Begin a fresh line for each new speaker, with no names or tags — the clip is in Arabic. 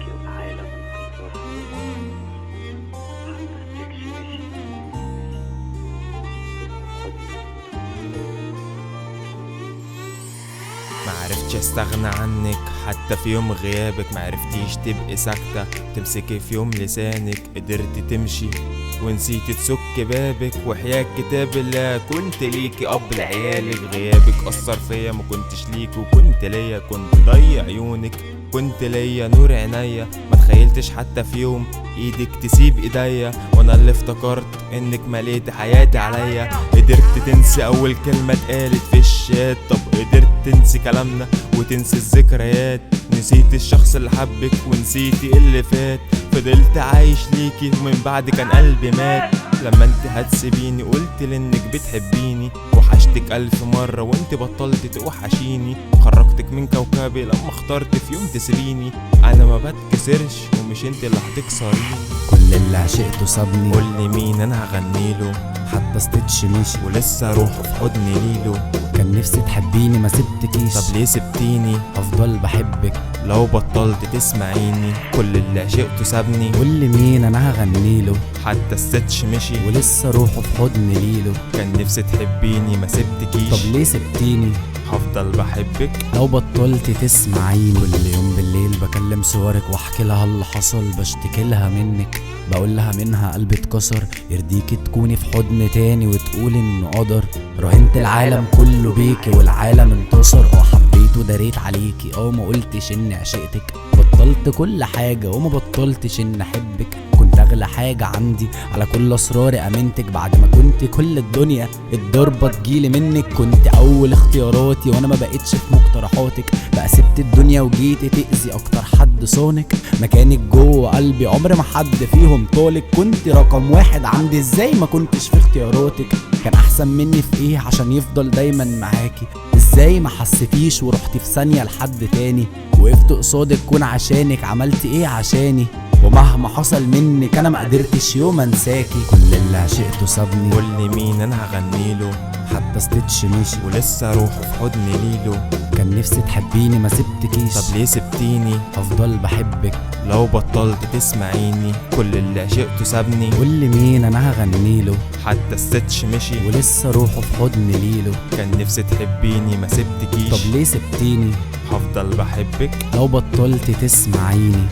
مشي والعالم انتصر. حتى السكس مشي
معرفتش استغنى عنك حتى في يوم غيابك، معرفتيش تبقي ساكتة تمسكي في يوم لسانك، قدرتي تمشي ونسيتي تسك بابك، وحياة كتاب الله كنت ليكي اب لعيالك، غيابك اثر فيا ما كنتش ليكي وكنت ليا، كنت ضي عيونك كنت ليا نور عينيا، ما تخيلتش حتى في يوم ايدك تسيب ايديا، وانا اللي افتكرت انك مليت حياتي عليا، قدرت تنسي اول كلمة اتقالت في الشات، طب قدرت تنسي كلامنا وتنسي الذكريات، نسيت الشخص اللي حبك ونسيتي اللي فات، فضلت عايش ليكي ومن بعد كان قلبي مات، لما انت هتسيبيني قلت لانك بتحبيني، وحشتك 1000 مرة وانت بطلت توحشيني، خرجتك من كوكبي لما اخترت في يوم تسيبيني، انا ما بتكسرش ومش انت اللي هتكسريني.
كل اللي عشقته صابني،
قولي مين انا هغنيله،
حتى ستيتش مشي
ولسه روحه في حضني ليله،
كان نفسي تحبيني ما سبتكيش،
طب ليه سبتيني
هفضل بحبك
لو بطلت تسمعيني، كل اللي عشقته سابني،
قولي مين انا هغنيله،
حتى الستش مشي
ولسه روحه في حضن ليله،
كان نفسي تحبيني ما سبتكيش،
طب ليه سبتيني
هفضل بحبك
لو بطلت تسمعيني، كل يوم بالليل بكلم صورك واحكي لها اللي حصل، بشتكي لها منك بقول لها منها قلبي اتكسر، يرضيكي تكوني في حضن تاني وتقولي انه قدر، راهنت العالم كله بيكي والعالم انتصر، حبيت وداريت عليكي ما قلتش اني عشقتك، بطلت كل حاجة وما بطلتش اني احبك، كنت اغلى حاجة عندي على كل اسراري امنتك، بعد ما كنت كل الدنيا الضربة تجيلي منك، كنت اول اختياراتي وانا ما بقتش في مقترحاتك، بقى سبت الدنيا وجيتي تأذي اكتر حد صونك، مكانك جوه قلبي عمر ما حد فيهم طولك، كنت رقم واحد عندي ازاي ما كنتش في اختياراتك، كان احسن مني في ايه عشان يفضل دايما معاكي، ازاي ما حسيتيش ورحتي في ثانية لحد تاني، وقفت قصادك كون عشانك عملت ايه عشاني، ومهما حصل منك انا ما قدرتش يوم انساكي، كل اللي عشقته صابني،
قولي مين انا هغنيله،
حتى ستيتش مشي
ولسه روحه في حضني ليله،
كان نفسي تحبيني ما سبتكيش،
طب ليه سبتيني
هفضل بحبك
لو بطلت تسمعيني، كل اللي عشقته سابني،
قولي مين انا هغنيله،
حتى الستش مشي
ولسه روحه في حضن ليله،
كان نفسي تحبيني ما سبتكيش،
طب ليه سبتيني
هفضل بحبك
لو بطلت تسمعيني.